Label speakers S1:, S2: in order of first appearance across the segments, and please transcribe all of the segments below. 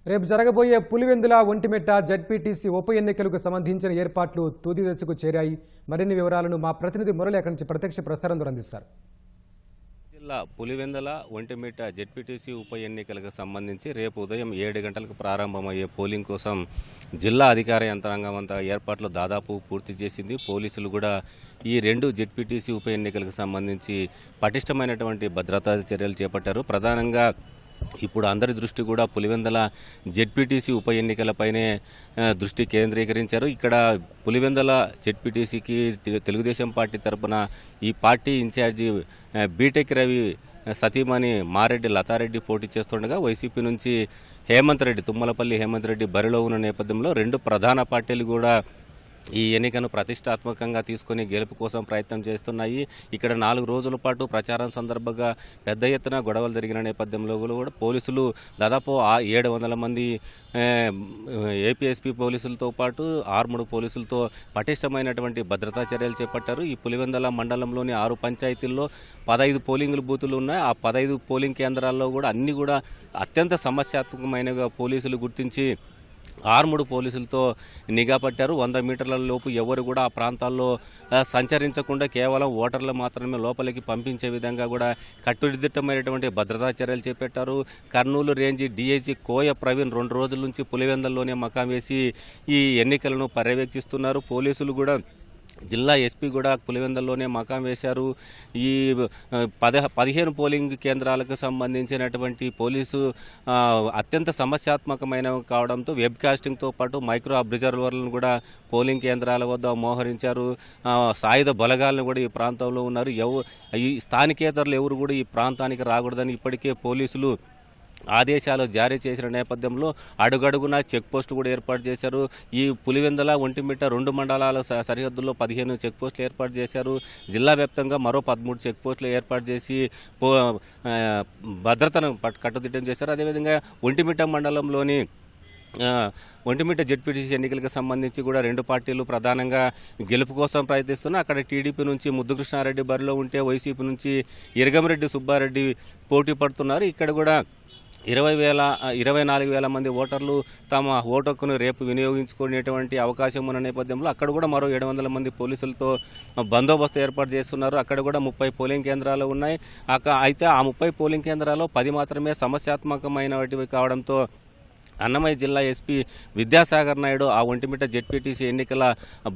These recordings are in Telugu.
S1: రేపు జరగబోయే పులివెందుల ఒంటిమిట్ట జడ్పీటీసీ ఉప ఎన్నికలకు సంబంధించిన ఏర్పాట్లు తుది దశకు చేరాయి. మరిన్ని వివరాలను మా ప్రతినిధి మురళి అక్కడి నుంచి ప్రత్యక్ష ప్రసారం ద్వారా అందిస్తారు.
S2: జిల్లా పులివెందుల ఒంటిమిట్ట జడ్పీటీసీ ఉప ఎన్నికలకు సంబంధించి రేపు ఉదయం 7 గంటలకు ప్రారంభమయ్యే పోలింగ్ కోసం జిల్లా అధికార యంత్రాంగం అంతా ఏర్పాట్లు దాదాపు పూర్తి చేసింది. పోలీసులు కూడా ఈ 2 జడ్పీటీసీ ఉప ఎన్నికలకు సంబంధించి పటిష్టమైనటువంటి భద్రతా చర్యలు చేపట్టారు. ప్రధానంగా ఇప్పుడు అందరి దృష్టి కూడా పులివెందుల జెడ్పీటీసీ ఉప ఎన్నికలపైనే దృష్టి కేంద్రీకరించారు. ఇక్కడ పులివెందుల జెడ్పీటీసీకి తెలుగుదేశం పార్టీ తరఫున ఈ పార్టీ ఇన్ఛార్జి బీటెక్ రవి సతీమణి మారెడ్డి లతారెడ్డి పోటీ చేస్తుండగా వైసీపీ నుంచి హేమంత్ రెడ్డి తుమ్మలపల్లి హేమంత్ రెడ్డి బరిలో ఉన్న నేపథ్యంలో 2 ప్రధాన పార్టీలు కూడా ఈ ఎన్నికను ప్రతిష్టాత్మకంగా తీసుకుని గెలుపు కోసం ప్రయత్నం చేస్తున్నాయి. ఇక్కడ 4 రోజుల పాటు ప్రచారం సందర్భంగా పెద్ద ఎత్తున గొడవలు జరిగిన నేపథ్యంలో కూడా పోలీసులు దాదాపు 700 మంది ఏపీఎస్పీ పోలీసులతో పాటు ఆర్ముడు పోలీసులతో పటిష్టమైనటువంటి భద్రతా చర్యలు చేపట్టారు. ఈ పులివెందుల మండలంలోని 6 పంచాయతీల్లో 15 పోలింగ్ బూతులు ఉన్నాయి. ఆ 15 పోలింగ్ కేంద్రాల్లో కూడా అన్ని కూడా అత్యంత సమస్యాత్మకమైనగా పోలీసులు గుర్తించి ఆర్ముడు పోలీసులతో నిఘా పట్టారు. 100 మీటర్ల లోపు ఎవరు కూడా ఆ ప్రాంతాల్లో సంచరించకుండా కేవలం ఓటర్లు మాత్రమే లోపలికి పంపించే విధంగా కూడా కట్టుదిట్టమైనటువంటి భద్రతా చర్యలు చేపట్టారు. కర్నూలు రేంజ్ డీఐజీ కోయ ప్రవీణ్ 2 రోజుల నుంచి పులివెందుల్లోనే మకాం వేసి ఈ ఎన్నికలను పర్యవేక్షిస్తున్నారు. పోలీసులు కూడా జిల్లా ఎస్పీ కూడా పులివెందుల్లోనే మకాం వేశారు. ఈ 15 పోలింగ్ కేంద్రాలకు సంబంధించినటువంటి పోలీసు అత్యంత సమస్యాత్మకమైనవి కావడంతో వెబ్ కాస్టింగ్తో పాటు మైక్రో అబ్జర్వర్లను కూడా పోలింగ్ కేంద్రాల వద్ద మోహరించారు. సాయుధ బలగాలను కూడా ఈ ప్రాంతంలో ఉన్నారు. ఈ స్థానికేతరులు ఎవరు కూడా ఈ ప్రాంతానికి రాకూడదని ఇప్పటికే పోలీసులు ఆదేశాలు జారీ చేసిన నేపథ్యంలో అడుగడుగున చెక్ పోస్టు కూడా ఏర్పాటు చేశారు. ఈ పులివెందుల ఒంటిమిట్ట 2 మండలాల సరిహద్దుల్లో 15 చెక్ పోస్టులు ఏర్పాటు చేశారు. జిల్లా వ్యాప్తంగా మరో 13 చెక్ పోస్టులు ఏర్పాటు చేసి భద్రతను కట్టుదిట్టం చేశారు. అదేవిధంగా ఒంటిమిట్ట మండలంలోని ఒంటిమిట్ట జెడ్పీటీసీ ఎన్నికలకు సంబంధించి కూడా 2 పార్టీలు ప్రధానంగా గెలుపు కోసం ప్రయత్నిస్తున్నాయి. అక్కడ టీడీపీ నుంచి ముద్దుకృష్ణారెడ్డి బరిలో ఉంటే వైసీపీ నుంచి ఇరగంరెడ్డి సుబ్బారెడ్డి పోటీ పడుతున్నారు. ఇక్కడ కూడా 24,000 మంది ఓటర్లు తమ ఓటు హక్కును రేపు వినియోగించుకునేటువంటి అవకాశం ఉన్న నేపథ్యంలో అక్కడ కూడా మరో 700 మంది పోలీసులతో బందోబస్తు ఏర్పాటు చేస్తున్నారు. అక్కడ కూడా 30 పోలింగ్ కేంద్రాలు ఉన్నాయి. అయితే ఆ 30 పోలింగ్ కేంద్రాల్లో 10 మాత్రమే సమస్యాత్మకమైనవి కావడంతో అన్నమయ్య జిల్లా ఎస్పీ విద్యాసాగర్ నాయుడు ఆ ఒంటిమిట్ట జెడ్పీటీసీ ఎన్నికల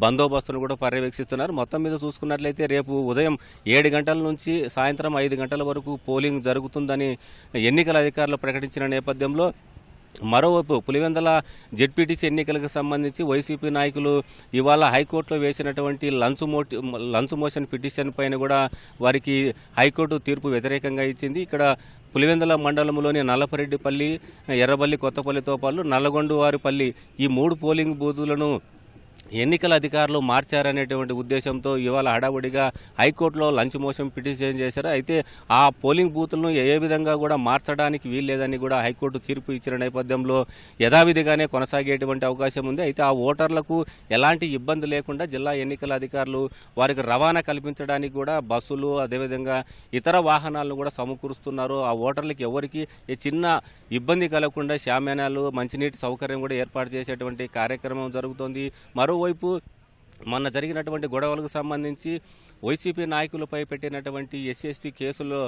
S2: బందోబస్తును కూడా పర్యవేక్షిస్తున్నారు. మొత్తం మీద చూసుకున్నట్లయితే రేపు ఉదయం 7 గంటల నుంచి సాయంత్రం 5 గంటల వరకు పోలింగ్ జరుగుతుందని ఎన్నికల అధికారులు ప్రకటించిన నేపథ్యంలో మరోవైపు పులివెందుల జెడ్పీటీసీ ఎన్నికలకు సంబంధించి వైసీపీ నాయకులు ఇవాళ హైకోర్టులో వేసినటువంటి లంచ్ మోషన్ పిటిషన్ పైన కూడా వారికి హైకోర్టు తీర్పు వ్యతిరేకంగా ఇచ్చింది. ఇక్కడ పులివెందుల మండలంలోని నల్లపరెడ్డిపల్లి, ఎర్రబల్లి, కొత్తపల్లితో పాటు నల్లగొండవారిపల్లి ఈ 3 పోలింగ్ బూతులను ఎన్నికల అధికారులు మార్చారనేటువంటి ఉద్దేశంతో ఇవాళ హడావుడిగా హైకోర్టులో లంచ్ మోషన్ పిటిషన్ చేశారు. అయితే ఆ పోలింగ్ బూతులను ఏ విధంగా కూడా మార్చడానికి వీల్లేదని కూడా హైకోర్టు తీర్పు ఇచ్చిన నేపథ్యంలో యథావిధిగానే కొనసాగేటువంటి అవకాశం ఉంది. అయితే ఆ ఓటర్లకు ఎలాంటి ఇబ్బంది లేకుండా జిల్లా ఎన్నికల అధికారులు వారికి రవాణా కల్పించడానికి కూడా బస్సులు అదేవిధంగా ఇతర వాహనాలను కూడా సమకూరుస్తున్నారు. ఆ ఓటర్లకు ఎవరికి చిన్న ఇబ్బంది కలగకుండా శామ్యానాలు, మంచినీటి సౌకర్యం కూడా ఏర్పాటు చేసేటువంటి కార్యక్రమం జరుగుతోంది. మరోవైపు మొన్న జరిగినటువంటి గొడవలకు సంబంధించి వైసీపీ నాయకులపై పెట్టినటువంటి ఎస్సీ కేసులో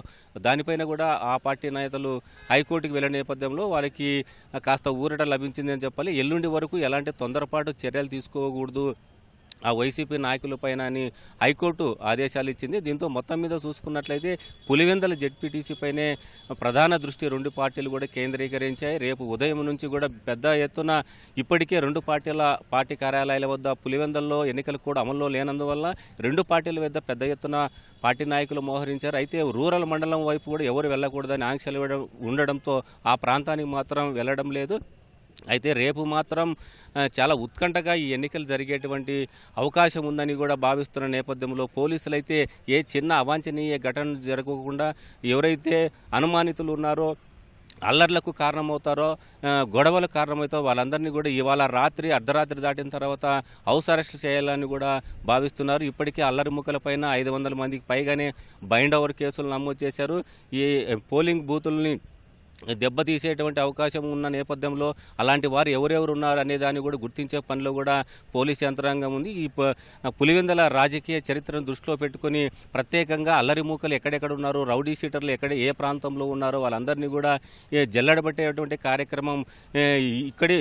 S2: దానిపైన కూడా ఆ పార్టీ నేతలు హైకోర్టుకు వెళ్లిన నేపథ్యంలో వారికి కాస్త ఊరట లభించిందని చెప్పాలి. ఎల్లుండి వరకు ఎలాంటి తొందరపాటు చర్యలు తీసుకోకూడదు ఆ వైసీపీ నాయకులపైన అని హైకోర్టు ఆదేశాలు ఇచ్చింది. దీంతో మొత్తం మీద చూసుకున్నట్లయితే పులివెందుల జెడ్పీటీసీ పైనే ప్రధాన దృష్టి 2 పార్టీలు కూడా కేంద్రీకరించాయి. రేపు ఉదయం నుంచి కూడా పెద్ద ఎత్తున ఇప్పటికే 2 పార్టీ కార్యాలయాల వద్ద పులివెందుల్లో ఎన్నికలు కూడా అమల్లో లేనందువల్ల 2 పార్టీల వద్ద పెద్ద ఎత్తున పార్టీ నాయకులు మోహరించారు. అయితే రూరల్ మండలం వైపు కూడా ఎవరు వెళ్లకూడదని ఆంక్షలు ఉండడంతో ఆ ప్రాంతానికి మాత్రం వెళ్లడం లేదు. అయితే రేపు మాత్రం చాలా ఉత్కంఠగా ఈ ఎన్నికలు జరిగేటువంటి అవకాశం ఉందని కూడా భావిస్తున్న నేపథ్యంలో పోలీసులు అయితే ఏ చిన్న అవాంఛనీయ ఘటన జరగకుండా ఎవరైతే అనుమానితులు ఉన్నారో అల్లర్లకు కారణమవుతారో గొడవలకు కారణమవుతారో వాళ్ళందరినీ కూడా ఇవాళ అర్ధరాత్రి దాటిన తర్వాత హౌస్ అరెస్ట్ చేయాలని కూడా భావిస్తున్నారు. ఇప్పటికే అల్లరి ముక్కలపైన 500 మందికి పైగానే బైండ్ ఓవర్ కేసులు నమోదు చేశారు. ఈ పోలింగ్ బూతుల్ని దెబ్బతీసేటువంటి అవకాశం ఉన్న నేపథ్యంలో అలాంటి వారు ఎవరెవరు ఉన్నారు అనే దాన్ని కూడా గుర్తించే పనిలో కూడా పోలీస్ యంత్రాంగం ఉంది. ఈ పులివెందుల రాజకీయ చరిత్రను దృష్టిలో పెట్టుకుని ప్రత్యేకంగా అల్లరి మూకలు ఎక్కడెక్కడ ఉన్నారో, రౌడీ షీటర్లు ఏ ప్రాంతంలో ఉన్నారో వాళ్ళందరినీ కూడా జల్లెడబట్టేటువంటి కార్యక్రమం ఇక్కడే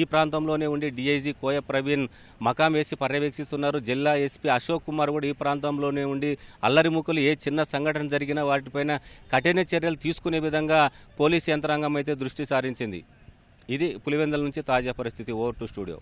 S2: ఈ ప్రాంతంలోనే ఉండి డీఐజీ కోయ ప్రవీణ్ మకాం వేసి పర్యవేక్షిస్తున్నారు. జిల్లా ఎస్పీ అశోక్ కుమార్ కూడా ఈ ప్రాంతంలోనే ఉండి అల్లరి మూకలు ఏ చిన్న సంఘటన జరిగినా వాటిపైన కఠిన చర్యలు తీసుకునే విధంగా పోలీస్ యంత్రాంగం అయితే దృష్టి సారించింది. ఇది పులివెందుల నుంచి తాజా పరిస్థితి. Over to studio.